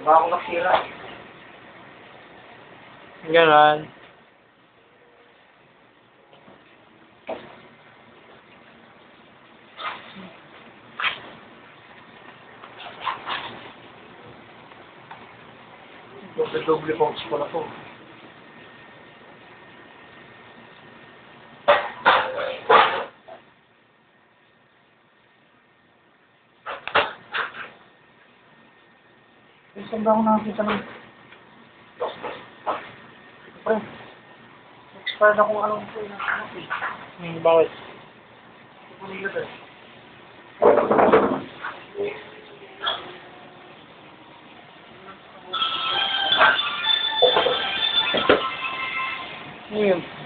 Baka ako nasira. Ganon. Doble coats ko na po. Saan ba ako nakakita ng... Pre, expired akong anong po yun. Bakit? Yun.